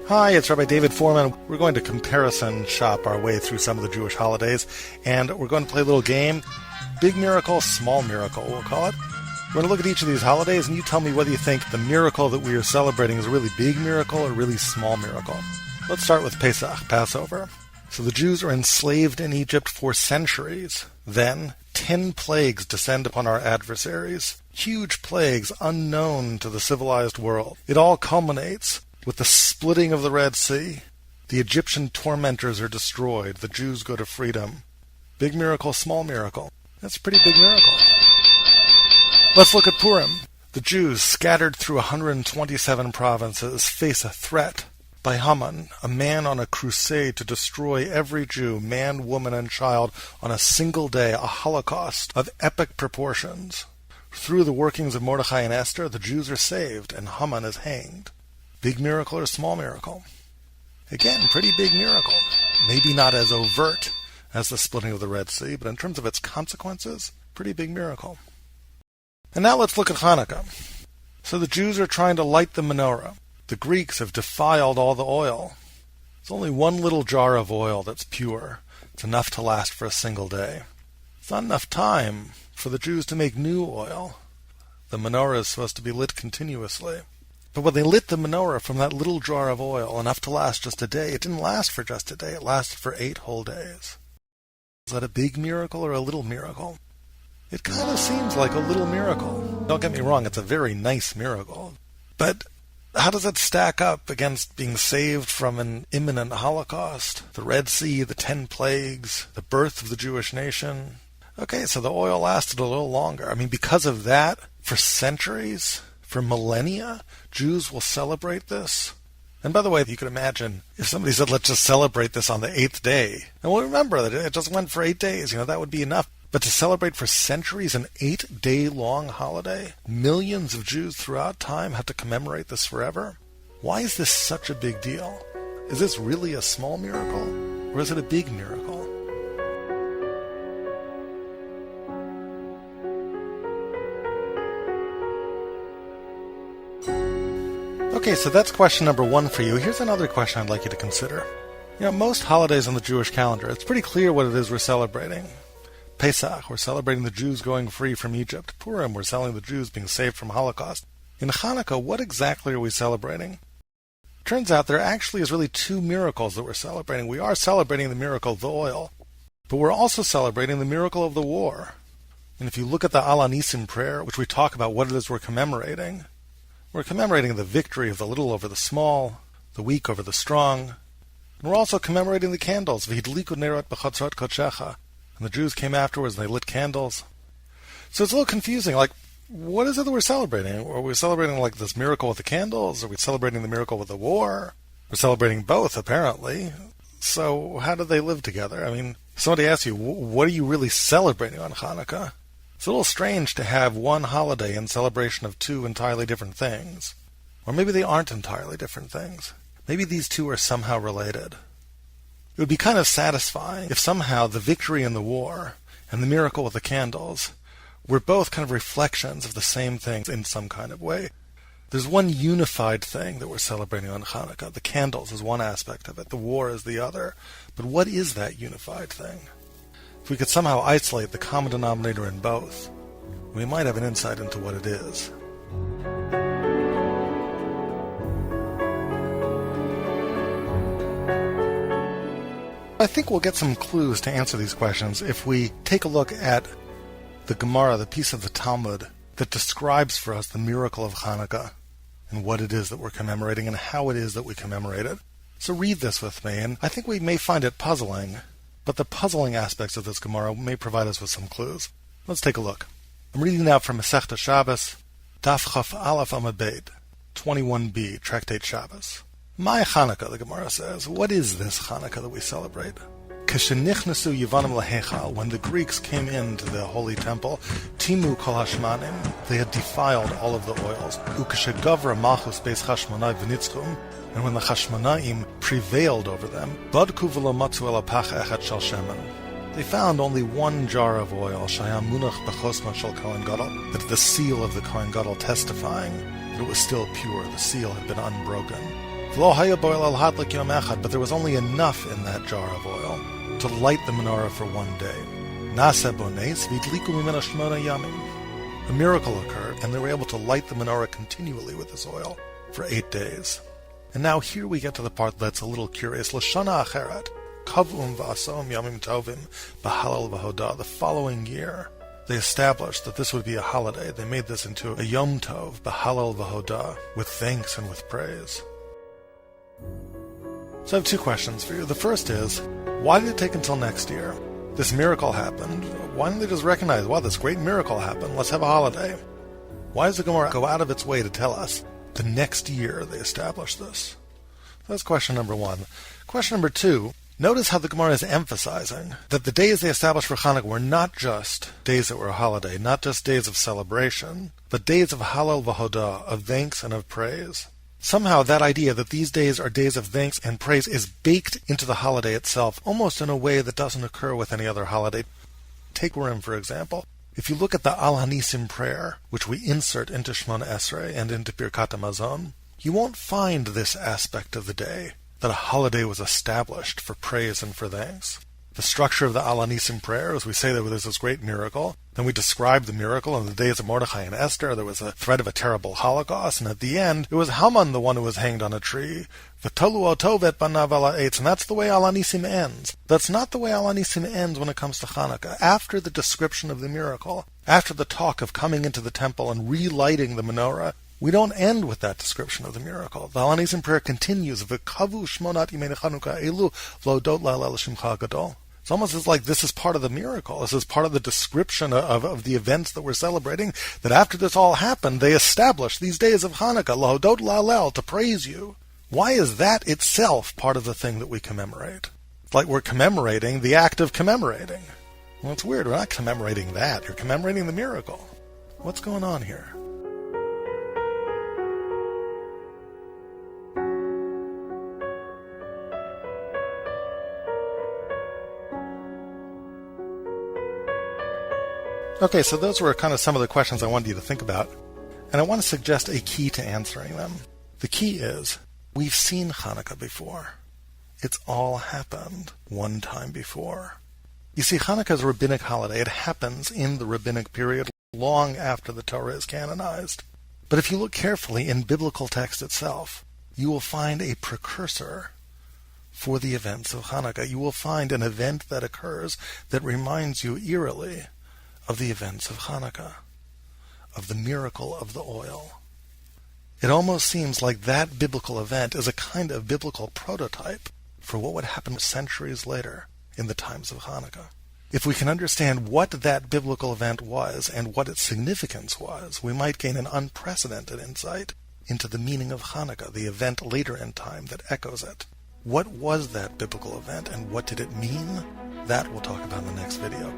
Hi, it's Rabbi David Foreman. We're going to comparison shop our way through some of the Jewish holidays, and we're going to play a little game. Big miracle, small miracle, we'll call it. We're going to look at each of these holidays, and you tell me whether you think the miracle that we are celebrating is a really big miracle or a really small miracle. Let's start with Pesach, Passover. So the Jews are enslaved in Egypt for centuries. Then, 10 plagues descend upon our adversaries. Huge plagues unknown to the civilized world. It all culminates with the splitting of the Red Sea. The Egyptian tormentors are destroyed. The Jews go to freedom. Big miracle, small miracle. That's a pretty big miracle. Let's look at Purim. The Jews, scattered through 127 provinces, face a threat by Haman, a man on a crusade to destroy every Jew, man, woman, and child, on a single day, a holocaust of epic proportions. Through the workings of Mordechai and Esther, the Jews are saved, and Haman is hanged. Big miracle or small miracle? Again, pretty big miracle. Maybe not as overt as the splitting of the Red Sea, but in terms of its consequences, pretty big miracle. And now let's look at Hanukkah. So the Jews are trying to light the menorah. The Greeks have defiled all the oil. There's only one little jar of oil that's pure. It's enough to last for a single day. It's not enough time for the Jews to make new oil. The menorah is supposed to be lit continuously. But when they lit the menorah from that little jar of oil, enough to last just a day, it didn't last for just a day. It lasted for 8 whole days. Is that a big miracle or a little miracle? It kind of seems like a little miracle. Don't get me wrong, it's a very nice miracle. But how does it stack up against being saved from an imminent Holocaust? The Red Sea, the 10 plagues, the birth of the Jewish nation. Okay, so the oil lasted a little longer. I mean, because of that, for centuries, for millennia, Jews will celebrate this. And by the way, you could imagine if somebody said, let's just celebrate this on the 8th day. And we'll remember that it just went for 8 days. That would be enough. But to celebrate for centuries an 8-day-long holiday, millions of Jews throughout time have to commemorate this forever. Why is this such a big deal? Is this really a small miracle? Or is it a big miracle? Okay, so that's question number 1 for you. Here's another question I'd like you to consider. Most holidays on the Jewish calendar, it's pretty clear what it is we're celebrating. Pesach, we're celebrating the Jews going free from Egypt. Purim, we're celebrating the Jews being saved from Holocaust. In Hanukkah, what exactly are we celebrating? Turns out there actually is really 2 miracles that we're celebrating. We are celebrating the miracle of the oil, but we're also celebrating the miracle of the war. And if you look at the Al Anisim prayer, which we talk about what it is we're commemorating the victory of the little over the small, the weak over the strong. And we're also commemorating the candles. V'hidliku nerot b'chatzot kodshecha. And the Jews came afterwards and they lit candles. So it's a little confusing. Like, what is it that we're celebrating? Are we celebrating like this miracle with the candles? Are we celebrating the miracle with the war? We're celebrating both, apparently. So how do they live together? I mean, somebody asks you, what are you really celebrating on Hanukkah? It's a little strange to have one holiday in celebration of 2 entirely different things. Or maybe they aren't entirely different things. Maybe these 2 are somehow related. It would be kind of satisfying if somehow the victory in the war and the miracle with the candles were both kind of reflections of the same thing in some kind of way. There's one unified thing that we're celebrating on Hanukkah. The candles is one aspect of it. The war is the other. But what is that unified thing? If we could somehow isolate the common denominator in both, we might have an insight into what it is. I think we'll get some clues to answer these questions if we take a look at the Gemara, the piece of the Talmud that describes for us the miracle of Hanukkah and what it is that we're commemorating and how it is that we commemorate it. So read this with me, and I think we may find it puzzling, but the puzzling aspects of this Gemara may provide us with some clues. Let's take a look. I'm reading now from Masechta Shabbos, Daf Chaf Aleph Amud Beit, 21b, Tractate Shabbos. My Hanukkah, the Gemara says. What is this Hanukkah that we celebrate? K'shenichnasu Yevanim lahechal, when the Greeks came into the holy temple, timu kol hashmanim, they had defiled all of the oils. Uk'shegavra malchus beis Chashmonai v'nitzchum, and when the Chashmonaim prevailed over them, badku v'lo matzu el apach echad shel shemen, they found only one jar of oil, shayam munach b'chosma shel Kohen Gadol, that the seal of the Kohen Gadol testifying that it was still pure, the seal had been unbroken. But there was only enough in that jar of oil to light the menorah for one day. A miracle occurred, and they were able to light the menorah continually with this oil for 8 days. And now here we get to the part that's a little curious. L'shana acheret, kav'um v'asom yamim tovim b'halal v'hodah. The following year, they established that this would be a holiday. They made this into a Yom Tov, b'halal v'hodah, with thanks and with praise. So I have 2 questions for you. The first is, why did it take until next year? This miracle happened. Why didn't they just recognize, wow, this great miracle happened, let's have a holiday? Why does the Gemara go out of its way to tell us the next year they established this? That's question number 1. Question number 2, notice how the Gemara is emphasizing that the days they established for Hanukkah were not just days that were a holiday, not just days of celebration, but days of halal v'hodah, of thanks and of praise. Somehow that idea that these days are days of thanks and praise is baked into the holiday itself, almost in a way that doesn't occur with any other holiday. Take Purim, for example. If you look at the Al Hanisim prayer, which we insert into Shemona Esrei and into Birkat HaMazon, you won't find this aspect of the day, that a holiday was established for praise and for thanks. The structure of the Al Hanisim prayer is we say that there's this great miracle, then we describe the miracle. In the days of Mordechai and Esther, there was a threat of a terrible Holocaust, and at the end, it was Haman, the one who was hanged on a tree. V'tolu otovet banav ala eitz, and that's the way Al Hanisim ends. That's not the way Al Hanisim ends when it comes to Hanukkah. After the description of the miracle, after the talk of coming into the temple and relighting the menorah, we don't end with that description of the miracle. The Al Hanisim prayer continues, V'kavu shmonat yimei Chanukah elu lodot la'alel shimcha gadol. It's almost as like this is part of the miracle. This is part of the description of the events that we're celebrating, that after this all happened, they established these days of Hanukkah, Lahodot La'alel, to praise you. Why is that itself part of the thing that we commemorate? It's like we're commemorating the act of commemorating. Well, it's weird. We're not commemorating that. You're commemorating the miracle. What's going on here? Okay, so those were kind of some of the questions I wanted you to think about, and I want to suggest a key to answering them. The key is, we've seen Hanukkah before. It's all happened one time before. You see, Hanukkah is a rabbinic holiday. It happens in the rabbinic period, long after the Torah is canonized. But if you look carefully in biblical text itself, you will find a precursor for the events of Hanukkah. You will find an event that occurs that reminds you eerily of the events of Hanukkah, of the miracle of the oil. It almost seems like that biblical event is a kind of biblical prototype for what would happen centuries later in the times of Hanukkah. If we can understand what that biblical event was and what its significance was, we might gain an unprecedented insight into the meaning of Hanukkah, the event later in time that echoes it. What was that biblical event and what did it mean? That we'll talk about in the next video.